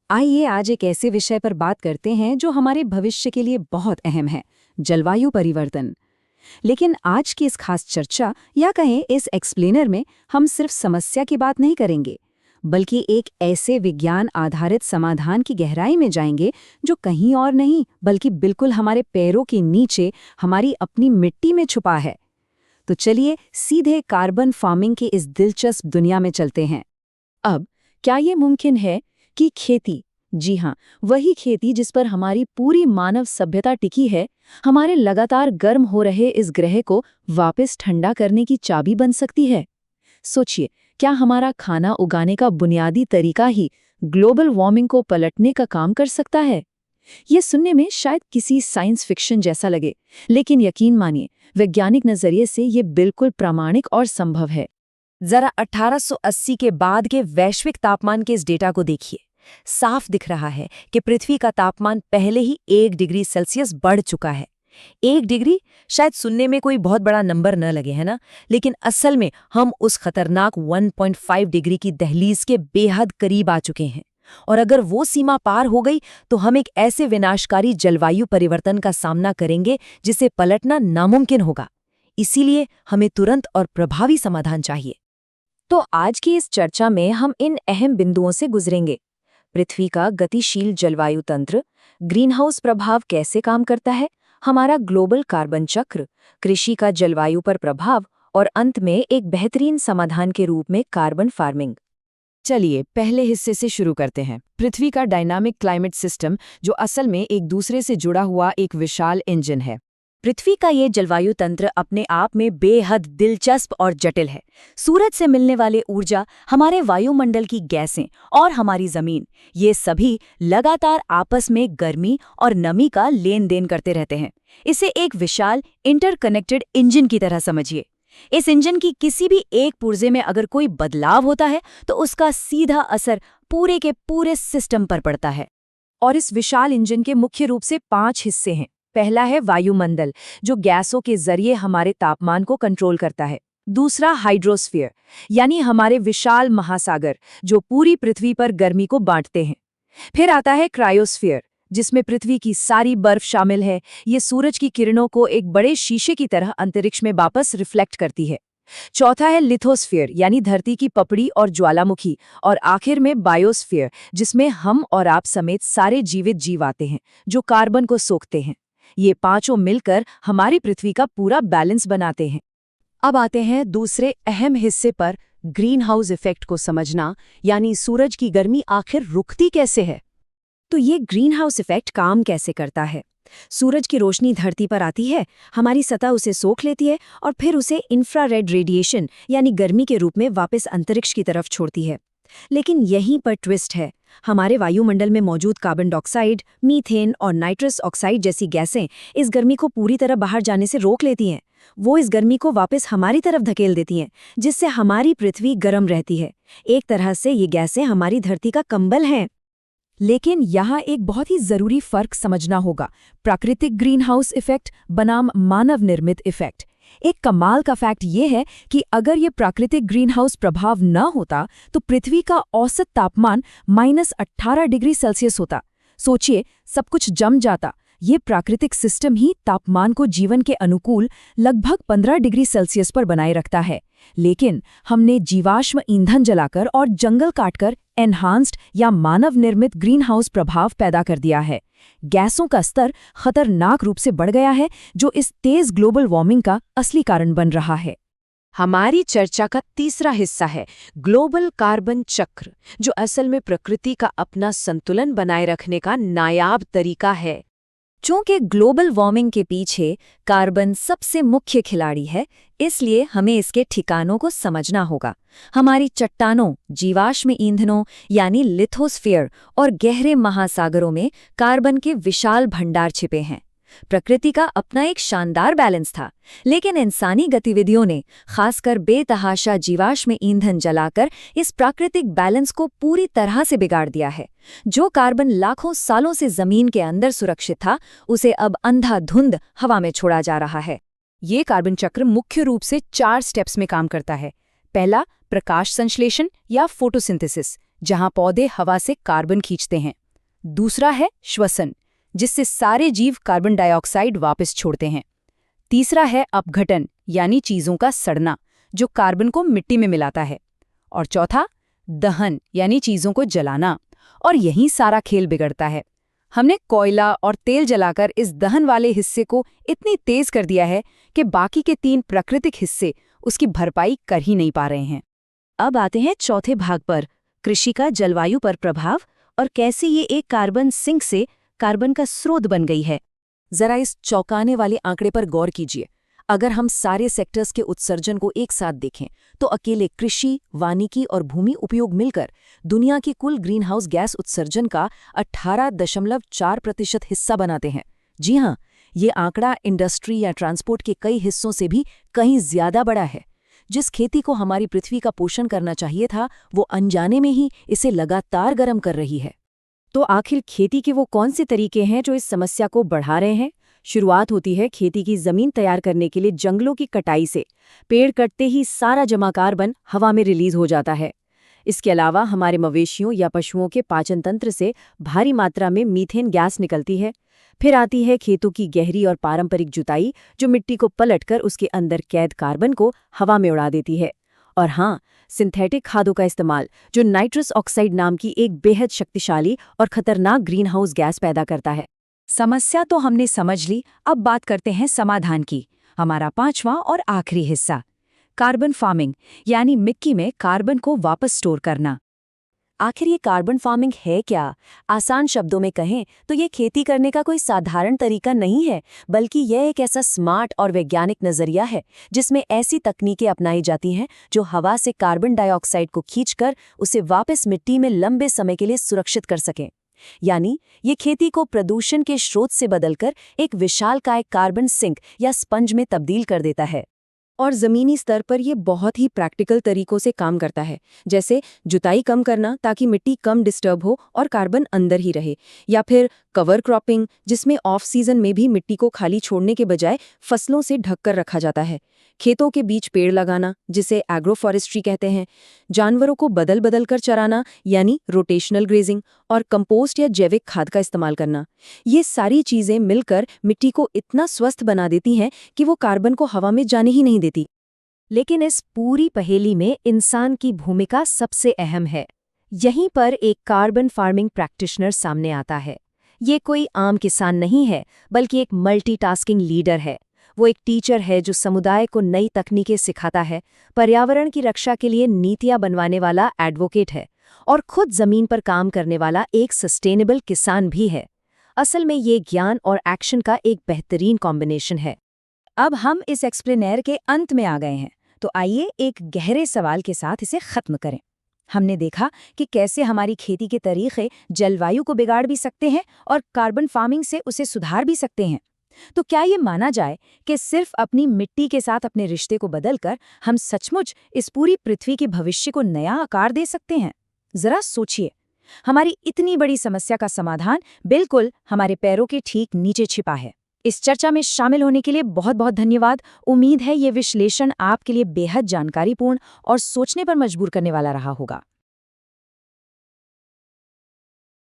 आइए आज एक ऐसे विषय पर बात करते हैं जो हमारे भविष्य के लिए बहुत अहम है, जलवायु परिवर्तन। लेकिन आज की इस खास चर्चा या कहें इस एक्सप्लेनर में हम सिर्फ समस्या की बात नहीं करेंगे, बल्कि एक ऐसे विज्ञान आधारित समाधान की गहराई में जाएंगे जो कहीं और नहीं बल्कि बिल्कुल हमारे पैरों के नीचे हमारी अपनी मिट्टी में छुपा है। तो चलिए सीधे कार्बन फार्मिंग की इस दिलचस्प दुनिया में चलते हैं। अब क्या ये मुमकिन है कि खेती, जी हाँ, वही खेती जिस पर हमारी पूरी मानव सभ्यता टिकी है, हमारे लगातार गर्म हो रहे इस ग्रह को वापस ठंडा करने की चाबी बन सकती है? सोचिए, क्या हमारा खाना उगाने का बुनियादी तरीका ही ग्लोबल वार्मिंग को पलटने का काम कर सकता है? ये सुनने में शायद किसी साइंस फिक्शन जैसा लगे, लेकिन यकीन मानिए, वैज्ञानिक नजरिए से ये बिल्कुल प्रामाणिक और संभव है। जरा 1880 के बाद के वैश्विक तापमान के इस डेटा को देखिए। साफ दिख रहा है कि पृथ्वी का तापमान पहले ही 1 डिग्री सेल्सियस बढ़ चुका है। 1 डिग्री शायद सुनने में कोई बहुत बड़ा नंबर न लगे, है ना? लेकिन असल में हम उस खतरनाक 1.5 डिग्री की दहलीज के बेहद करीब आ चुके हैं। और अगर वो सीमा पार हो गई तो हम एक ऐसे विनाशकारी जलवायु परिवर्तन का सामना करेंगे जिसे पलटना नामुमकिन होगा। इसीलिए हमें तुरंत और प्रभावी समाधान चाहिए। तो आज की इस चर्चा में हम इन अहम बिंदुओं से गुजरेंगे। पृथ्वी का गतिशील जलवायु तंत्र, ग्रीनहाउस प्रभाव कैसे काम करता है, हमारा ग्लोबल कार्बन चक्र, कृषि का जलवायु पर प्रभाव और अंत में एक बेहतरीन समाधान के रूप में कार्बन फार्मिंग। चलिए पहले हिस्से से शुरू करते हैं। पृथ्वी का डायनामिक क्लाइमेट सिस्टम, जो असल में एक दूसरे से जुड़ा हुआ एक विशाल इंजन है। पृथ्वी का ये जलवायु तंत्र अपने आप में बेहद दिलचस्प और जटिल है। सूरज से मिलने वाले ऊर्जा, हमारे वायुमंडल की गैसें और हमारी जमीन, ये सभी लगातार आपस में गर्मी और नमी का लेन देन करते रहते हैं। इसे एक विशाल इंटरकनेक्टेड इंजन की तरह समझिए। इस इंजन की किसी भी एक पुर्जे में अगर कोई बदलाव होता है तो उसका सीधा असर पूरे के पूरे सिस्टम पर पड़ता है। और इस विशाल इंजन के मुख्य रूप से 5 हिस्से हैं। पहला है वायुमंडल, जो गैसों के जरिए हमारे तापमान को कंट्रोल करता है। दूसरा हाइड्रोस्फीयर, यानी हमारे विशाल महासागर, जो पूरी पृथ्वी पर गर्मी को बांटते हैं। फिर आता है क्रायोस्फीयर, जिसमें पृथ्वी की सारी बर्फ शामिल है। ये सूरज की किरणों को एक बड़े शीशे की तरह अंतरिक्ष में वापस रिफ्लेक्ट करती है। चौथा है लिथोस्फीयर, यानी धरती की पपड़ी और ज्वालामुखी। और आखिर में बायोस्फीयर, जिसमें हम और आप समेत सारे जीवित जीव आते हैं, जो कार्बन को सोखते हैं। ये पांचों मिलकर हमारी पृथ्वी का पूरा बैलेंस बनाते हैं। अब आते हैं दूसरे अहम हिस्से पर, ग्रीन हाउस इफेक्ट को समझना, यानी सूरज की गर्मी आखिर रुकती कैसे है। तो ये ग्रीन हाउस इफेक्ट काम कैसे करता है? सूरज की रोशनी धरती पर आती है, हमारी सतह उसे सोख लेती है और फिर उसे इंफ्रारेड रेडिएशन यानी गर्मी के रूप में वापस अंतरिक्ष की तरफ छोड़ती है। लेकिन यहीं पर ट्विस्ट है। हमारे वायुमंडल में मौजूद कार्बन डाइऑक्साइड, मीथेन और नाइट्रस ऑक्साइड जैसी गैसें इस गर्मी को पूरी तरह बाहर जाने से रोक लेती हैं। वो इस गर्मी को वापस हमारी तरफ धकेल देती हैं, जिससे हमारी पृथ्वी गर्म रहती है। एक तरह से ये गैसें हमारी धरती का कंबल हैं। लेकिन यहाँ एक बहुत ही जरूरी फर्क समझना होगा, प्राकृतिक ग्रीन हाउस इफेक्ट बनाम मानव निर्मित इफेक्ट। एक कमाल का फैक्ट ये है कि अगर ये प्राकृतिक ग्रीन हाउस प्रभाव न होता तो पृथ्वी का औसत तापमान -18 डिग्री सेल्सियस होता। सोचिए, सब कुछ जम जाता। ये प्राकृतिक सिस्टम ही तापमान को जीवन के अनुकूल लगभग 15 डिग्री सेल्सियस पर बनाए रखता है। लेकिन हमने जीवाश्म ईंधन जलाकर और जंगल काटकर एनहांस्ड या मानव निर्मित ग्रीन हाउस प्रभाव पैदा कर दिया है। गैसों का स्तर खतरनाक रूप से बढ़ गया है, जो इस तेज ग्लोबल वार्मिंग का असली कारण बन रहा है। हमारी चर्चा का तीसरा हिस्सा है ग्लोबल कार्बन चक्र, जो असल में प्रकृति का अपना संतुलन बनाए रखने का नायाब तरीका है। चूंकि ग्लोबल वार्मिंग के पीछे कार्बन सबसे मुख्य खिलाड़ी है, इसलिए हमें इसके ठिकानों को समझना होगा। हमारी चट्टानों, जीवाश्म ईंधनों यानी लिथोस्फीयर और गहरे महासागरों में कार्बन के विशाल भंडार छिपे हैं। प्रकृति का अपना एक शानदार बैलेंस था, लेकिन इंसानी गतिविधियों ने, खासकर बेतहाशा जीवाश्म ईंधन जलाकर, इस प्राकृतिक बैलेंस को पूरी तरह से बिगाड़ दिया है। जो कार्बन लाखों सालों से जमीन के अंदर सुरक्षित था, उसे अब अंधाधुंध हवा में छोड़ा जा रहा है। ये कार्बन चक्र मुख्य रूप से 4 स्टेप्स में काम करता है। पहला, प्रकाश संश्लेषण या फोटोसिंथेसिस, जहां पौधे हवा से कार्बन खींचते हैं। दूसरा है श्वसन, जिससे सारे जीव कार्बन डाइऑक्साइड वापस छोड़ते हैं। तीसरा है अपघटन, यानी चीजों का सड़ना, जो कार्बन को मिट्टी में मिलाता है। और चौथा दहन, यानी चीजों को जलाना। और यहीं सारा खेल बिगड़ता है। हमने कोयला और तेल जलाकर इस दहन वाले हिस्से को इतनी तेज कर दिया है कि बाकी के 3 प्राकृतिक हिस्से उसकी भरपाई कर ही नहीं पा रहे हैं। अब आते हैं चौथे भाग पर, कृषि का जलवायु पर प्रभाव और कैसे ये एक कार्बन सिंक से कार्बन का स्रोत बन गई है। जरा इस चौंकाने वाले आंकड़े पर गौर कीजिए। अगर हम सारे सेक्टर्स के उत्सर्जन को एक साथ देखें तो अकेले कृषि, वानिकी और भूमि उपयोग मिलकर दुनिया के कुल ग्रीनहाउस गैस उत्सर्जन का 18.4% हिस्सा बनाते हैं। जी हाँ, ये आंकड़ा इंडस्ट्री या ट्रांसपोर्ट के कई हिस्सों से भी कहीं ज्यादा बड़ा है। जिस खेती को हमारी पृथ्वी का पोषण करना चाहिए था, वो अनजाने में ही इसे लगातार गर्म कर रही है। तो आखिर खेती के वो कौन से तरीके हैं जो इस समस्या को बढ़ा रहे हैं? शुरुआत होती है खेती की जमीन तैयार करने के लिए जंगलों की कटाई से। पेड़ कटते ही सारा जमा कार्बन हवा में रिलीज हो जाता है। इसके अलावा हमारे मवेशियों या पशुओं के पाचन तंत्र से भारी मात्रा में मीथेन गैस निकलती है। फिर आती है खेतों की गहरी और पारंपरिक जुताई, जो मिट्टी को पलटकर उसके अंदर कैद कार्बन को हवा में उड़ा देती है। और हाँ, सिंथेटिक खादों का इस्तेमाल, जो नाइट्रस ऑक्साइड नाम की एक बेहद शक्तिशाली और खतरनाक ग्रीनहाउस गैस पैदा करता है। समस्या तो हमने समझ ली, अब बात करते हैं समाधान की। हमारा 5वां और आखिरी हिस्सा, कार्बन फार्मिंग, यानी मिट्टी में कार्बन को वापस स्टोर करना। आखिर ये कार्बन फार्मिंग है क्या? आसान शब्दों में कहें तो ये खेती करने का कोई साधारण तरीका नहीं है, बल्कि यह एक ऐसा स्मार्ट और वैज्ञानिक नजरिया है जिसमें ऐसी तकनीकें अपनाई जाती हैं जो हवा से कार्बन डाइऑक्साइड को खींचकर उसे वापस मिट्टी में लंबे समय के लिए सुरक्षित कर सकें। यानी ये खेती को प्रदूषण के स्रोत से बदलकर एक विशालकाय कार्बन सिंक या स्पंज में तब्दील कर देता है। और ज़मीनी स्तर पर ये बहुत ही प्रैक्टिकल तरीकों से काम करता है, जैसे जुताई कम करना ताकि मिट्टी कम डिस्टर्ब हो और कार्बन अंदर ही रहे, या फिर कवर क्रॉपिंग, जिसमें ऑफ सीजन में भी मिट्टी को खाली छोड़ने के बजाय फसलों से ढककर रखा जाता है। खेतों के बीच पेड़ लगाना, जिसे एग्रोफॉरेस्ट्री कहते हैं, जानवरों को बदल बदल कर चराना यानी रोटेशनल ग्रेजिंग, और कंपोस्ट या जैविक खाद का इस्तेमाल करना। ये सारी चीज़ें मिलकर मिट्टी को इतना स्वस्थ बना देती हैं कि वो कार्बन को हवा में जाने ही नहीं देती। लेकिन इस पूरी पहेली में इंसान की भूमिका सबसे अहम है। यहीं पर एक कार्बन फार्मिंग प्रैक्टिशनर सामने आता है। ये कोई आम किसान नहीं है, बल्कि एक मल्टीटास्किंग लीडर है। वो एक टीचर है जो समुदाय को नई तकनीकें सिखाता है, पर्यावरण की रक्षा के लिए नीतियां बनवाने वाला एडवोकेट है, और खुद जमीन पर काम करने वाला एक सस्टेनेबल किसान भी है। असल में ये ज्ञान और एक्शन का एक बेहतरीन कॉम्बिनेशन है। अब हम इस एक्सप्लेनेयर के अंत में आ गए हैं, तो आइए एक गहरे सवाल के साथ इसे खत्म करें। हमने देखा कि कैसे हमारी खेती के तरीके जलवायु को बिगाड़ भी सकते हैं और कार्बन फार्मिंग से उसे सुधार भी सकते हैं। तो क्या ये माना जाए कि सिर्फ अपनी मिट्टी के साथ अपने रिश्ते को बदलकर हम सचमुच इस पूरी पृथ्वी के भविष्य को नया आकार दे सकते हैं? जरा सोचिए, हमारी इतनी बड़ी समस्या का समाधान बिल्कुल हमारे पैरों के ठीक नीचे छिपा है। इस चर्चा में शामिल होने के लिए बहुत बहुत धन्यवाद। उम्मीद है ये विश्लेषण आपके लिए बेहद जानकारीपूर्ण और सोचने पर मजबूर करने वाला रहा होगा।